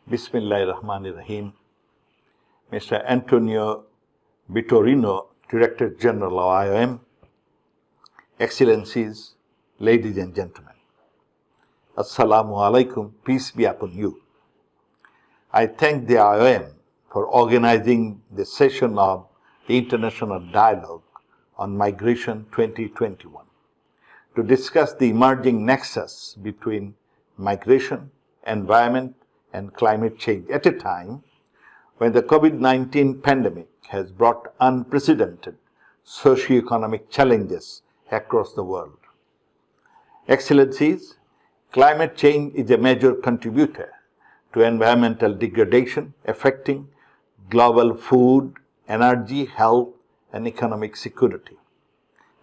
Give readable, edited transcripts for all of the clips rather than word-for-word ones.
Bismillahirrahmanirrahim. Mr. Antonio Vitorino, Director General of IOM, Excellencies, ladies and gentlemen, Assalamu alaikum, peace be upon you. I thank the IOM for organizing the session of the International Dialogue on Migration 2021 to discuss the emerging nexus between migration, environment, and climate change at a time when the COVID-19 pandemic has brought unprecedented socio-economic challenges across the world. Excellencies, climate change is a major contributor to environmental degradation affecting global food, energy, health, and economic security.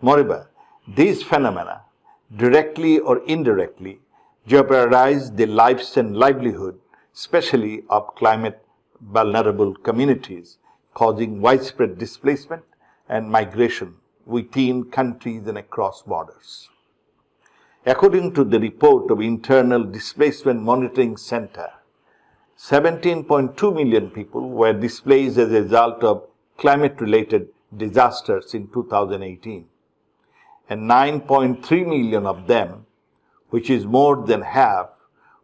Moreover, these phenomena, directly or indirectly, jeopardize the lives and livelihood, especially of climate-vulnerable communities, causing widespread displacement and migration within countries and across borders. According to the report of Internal Displacement Monitoring Center, 17.2 million people were displaced as a result of climate-related disasters in 2018, and 9.3 million of them, which is more than half,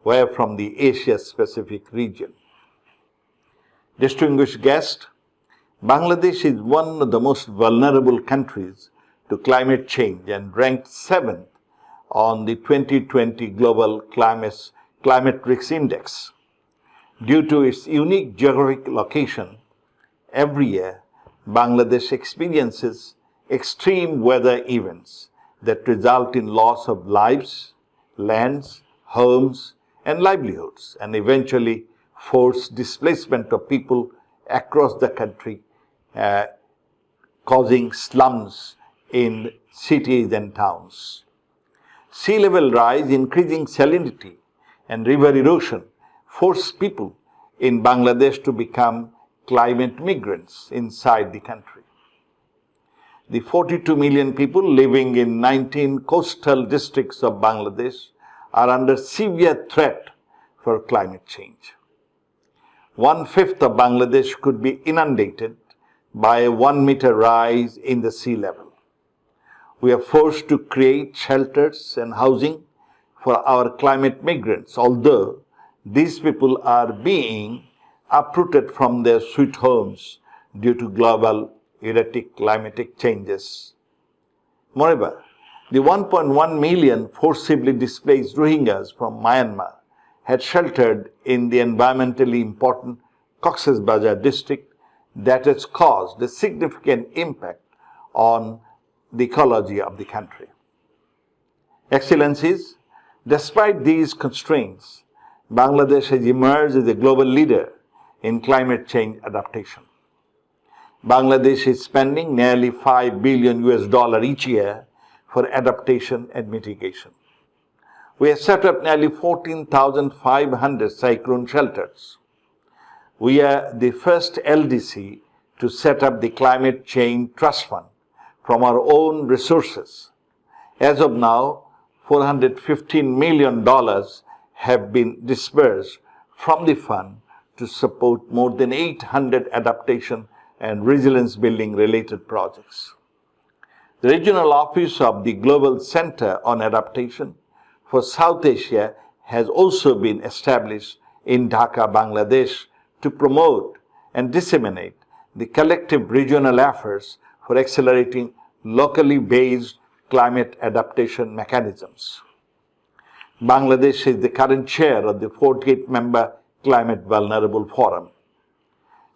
were from the Asia-Pacific region. Distinguished guests, Bangladesh is one of the most vulnerable countries to climate change and ranked 7th on the 2020 Global Climate Risk Index. Due to its unique geographic location, every year Bangladesh experiences extreme weather events that result in loss of lives, lands, homes, and livelihoods, and eventually force displacement of people across the country, causing slums in cities and towns. Sea level rise, increasing salinity, and river erosion force people in Bangladesh to become climate migrants inside the country. The 42 million people living in 19 coastal districts of Bangladesh are under severe threat for climate change. 1/5 of Bangladesh could be inundated by a 1-meter rise in the sea level. We are forced to create shelters and housing for our climate migrants, although these people are being uprooted from their sweet homes due to global erratic climatic changes. Moreover, the 1.1 million forcibly displaced Rohingyas from Myanmar had sheltered in the environmentally important Cox's Bazar district that has caused a significant impact on the ecology of the country. Excellencies, despite these constraints, Bangladesh has emerged as a global leader in climate change adaptation. Bangladesh is spending nearly $5 billion each year for adaptation and mitigation. We have set up nearly 14,500 cyclone shelters. We are the first LDC to set up the Climate Change Trust Fund from our own resources. As of now, $415 million have been disbursed from the fund to support more than 800 adaptation and resilience building related projects. The regional office of the Global Center on Adaptation for South Asia has also been established in Dhaka, Bangladesh, to promote and disseminate the collective regional efforts for accelerating locally based climate adaptation mechanisms. Bangladesh is the current chair of the 48-member Climate Vulnerable Forum.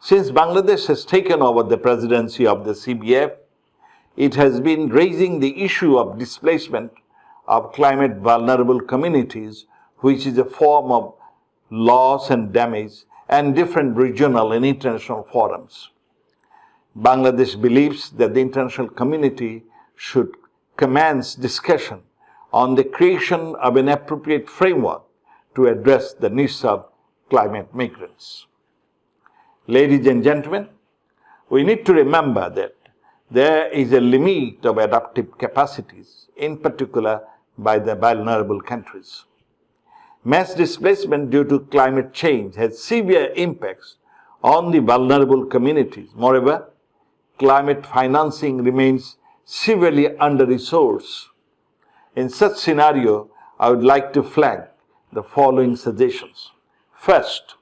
Since Bangladesh has taken over the presidency of the CBF, it has been raising the issue of displacement of climate vulnerable communities, which is a form of loss and damage, and different regional and international forums. Bangladesh believes that the international community should commence discussion on the creation of an appropriate framework to address the needs of climate migrants. Ladies and gentlemen, we need to remember that there is a limit of adaptive capacities, in particular by the vulnerable countries. Mass displacement due to climate change has severe impacts on the vulnerable communities. Moreover, climate financing remains severely under-resourced. In such scenario, I would like to flag the following suggestions. First,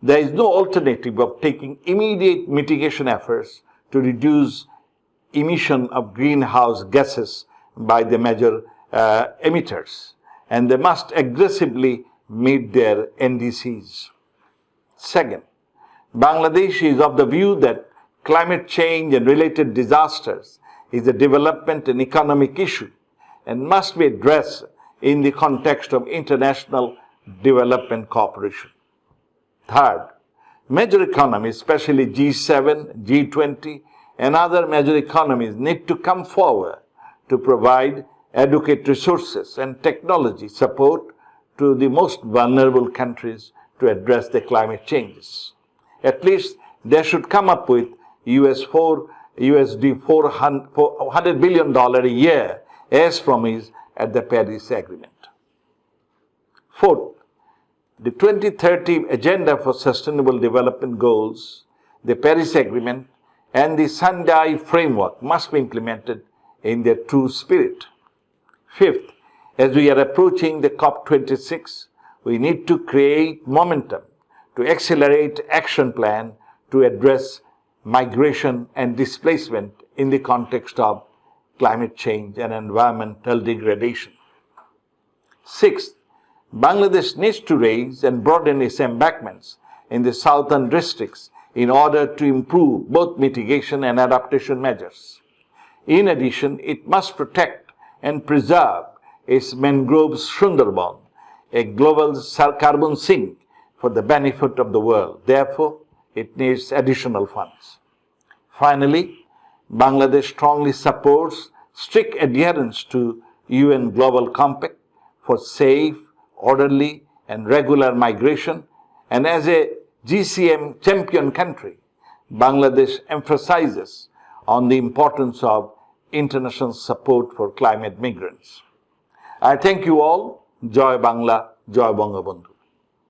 there is no alternative of taking immediate mitigation efforts to reduce emission of greenhouse gases by the major emitters, and they must aggressively meet their NDCs. Second, Bangladesh is of the view that climate change and related disasters is a development and economic issue and must be addressed in the context of international development cooperation. Third, major economies, especially G7, G20, and other major economies need to come forward to provide adequate resources and technology support to the most vulnerable countries to address the climate changes. At least they should come up with $400 billion a year as promised at the Paris Agreement. Fourth, the 2030 Agenda for Sustainable Development Goals, the Paris Agreement, and the Sendai Framework must be implemented in their true spirit. Fifth, as we are approaching the COP26, we need to create momentum to accelerate action plan to address migration and displacement in the context of climate change and environmental degradation. Sixth, Bangladesh needs to raise and broaden its embankments in the southern districts in order to improve both mitigation and adaptation measures. In addition, it must protect and preserve its mangroves Sundarban, a global carbon sink for the benefit of the world. Therefore, it needs additional funds. Finally, Bangladesh strongly supports strict adherence to UN Global Compact for safe, orderly, and regular migration, and as a GCM champion country, Bangladesh emphasizes on the importance of international support for climate migrants. I thank you all. Joy Bangla, Joy Bangabandhu.